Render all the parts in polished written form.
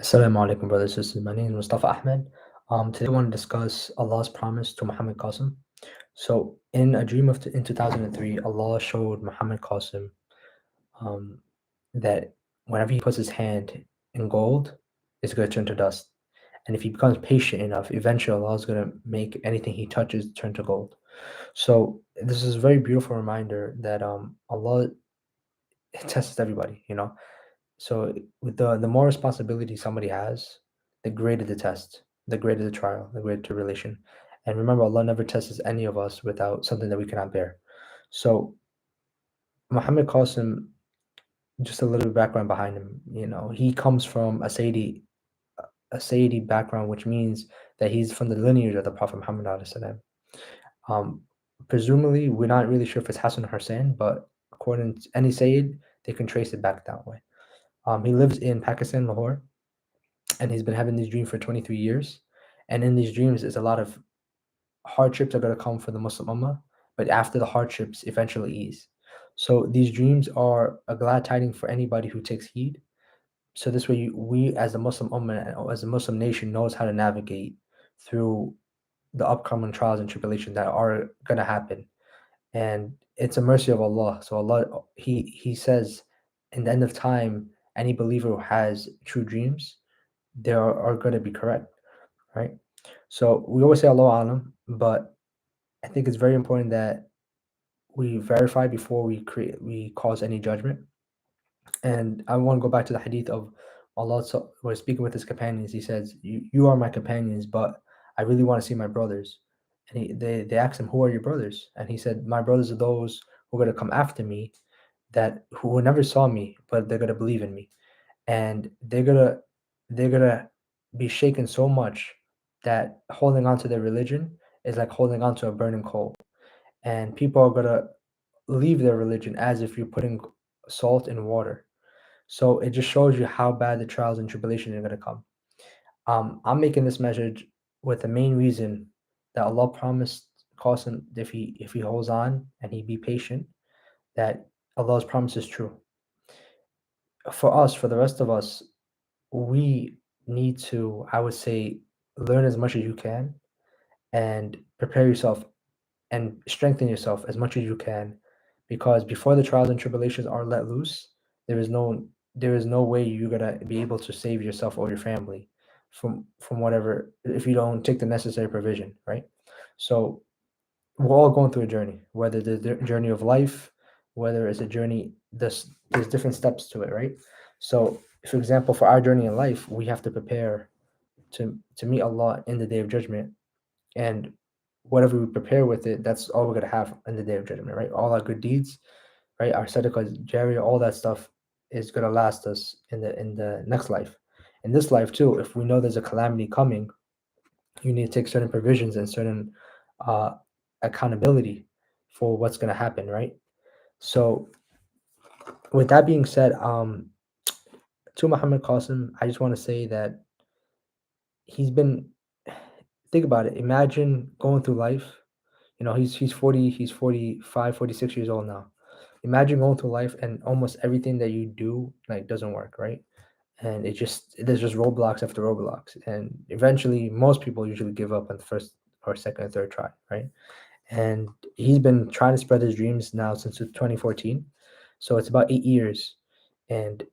Assalamu alaikum, brothers and sisters. My name is Mustafa Ahmed. Today I want to discuss Allah's promise to Muhammad Qasim. So, in a dream in 2003, Allah showed Muhammad Qasim um, that whenever he puts his hand in gold, it's going to turn to dust. And if he becomes patient enough, eventually Allah is going to make anything he touches turn to gold. So, this is a very beautiful reminder that Allah tests everybody. So with the more responsibility somebody has, the greater the test, the greater the trial, the greater the relation. And remember, Allah never tests any of us without something that we cannot bear. So Muhammad Qasim, just a little background behind him. He comes from a Sayyidi background, which means that he's from the lineage of the Prophet Muhammad alayhi salam. Um, Presumably, we're not really sure if it's Hassan or Hussein, but according to any Sayyid, they can trace it back that way. He lives in Pakistan, Lahore, and he's been having these dreams for 23 years. And in these dreams, there's a lot of hardships are going to come for the Muslim Ummah, but after the hardships eventually ease. So these dreams are a glad tiding for anybody who takes heed. So this way, we as a Muslim Ummah, as a Muslim nation, knows how to navigate through the upcoming trials and tribulations that are going to happen. And it's a mercy of Allah. So Allah, He says, in the end of time, any believer who has true dreams, they are going to be correct, right? So we always say Allah alam, but I think it's very important that we verify before we cause any judgment. And I want to go back to the hadith of Allah was speaking with his companions. He says, "You are my companions, but I really want to see my brothers." And they asked him, "Who are your brothers?" And he said, "My brothers are those who are going to come after me, that who never saw me, but they're going to believe in me." And they're gonna be shaken so much that holding on to their religion is like holding on to a burning coal. And people are gonna leave their religion as if you're putting salt in water. So it just shows you how bad the trials and tribulations are gonna come. I'm making this message with the main reason that Allah promised Qasim, if he holds on and he be patient, that Allah's promise is true. For us, for the rest of us, we need to, I would say, learn as much as you can and prepare yourself and strengthen yourself as much as you can, because before the trials and tribulations are let loose, there is no there is no way you're gonna be able to save yourself or your family from whatever, if you don't take the necessary provision, right? So we're all going through a journey, whether the journey of life, whether it's a journey, there's different steps to it, right? So for example, for our journey in life, we have to prepare to meet Allah in the day of judgment, and whatever we prepare with it, that's all we're gonna have in the day of judgment, right? All our good deeds, right? Our sadaqah jariyah, all that stuff is gonna last us in the next life. In this life too, if we know there's a calamity coming, you need to take certain provisions and certain uh, accountability for what's gonna happen, right? So with that being said, to Muhammad Qasim, I just want to say that he's been think about it. Imagine going through life. He's 40, he's 45, 46 years old now. Imagine going through life and almost everything that you do like doesn't work, right? And there's just roadblocks after roadblocks. And eventually most people usually give up on the first or second or third try, right? And he's been trying to spread his dreams now since 2014. So it's about 8 years. And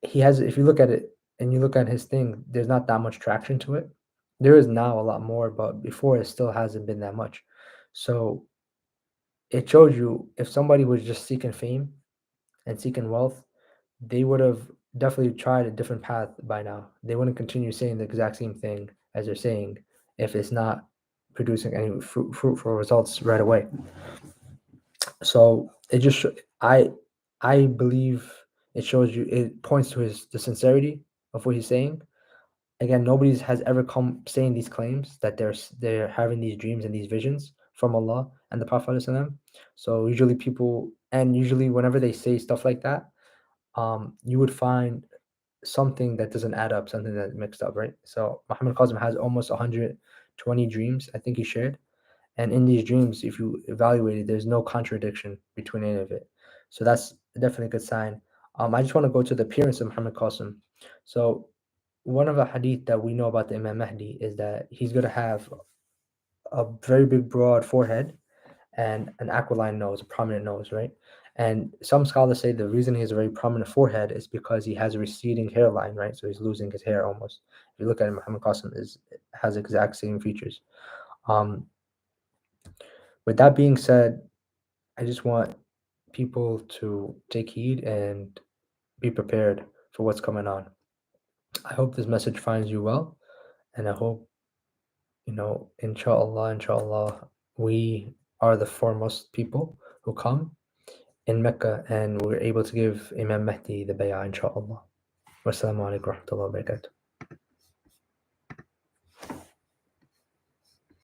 he has, if you look at it and you look at his thing, there's not that much traction to it. There is now a lot more, but before it still hasn't been that much. So it shows you, if somebody was just seeking fame and seeking wealth, they would have definitely tried a different path by now. They wouldn't continue saying the exact same thing as they're saying if it's not producing any fruitful results right away. So it just I believe it shows you, it points to the sincerity of what he's saying. Again, nobody's has ever come saying these claims that they're having these dreams and these visions from Allah and the Prophet ﷺ. So usually whenever they say stuff like that, you would find something that doesn't add up, something that's mixed up, right? So Muhammad Qasim has almost 120 dreams, I think he shared. And in these dreams, if you evaluate it, there's no contradiction between any of it. So that's definitely a good sign. I just want to go to the appearance of Muhammad Qasim. So one of the hadith that we know about the Imam Mahdi is that he's going to have a very big, broad forehead and an aquiline nose, a prominent nose, right? And some scholars say the reason he has a very prominent forehead is because he has a receding hairline, right? So he's losing his hair almost. If you look at him, Muhammad Qasim has exact same features. Um, with that being said, I just want people to take heed and be prepared for what's coming on. I hope this message finds you well, and I hope, inshallah, we are the foremost people who come in Mecca and we're able to give Imam Mahdi the bay'ah, inshallah. Wassalamu alaikum wa rahmatullahi wa barakatuh.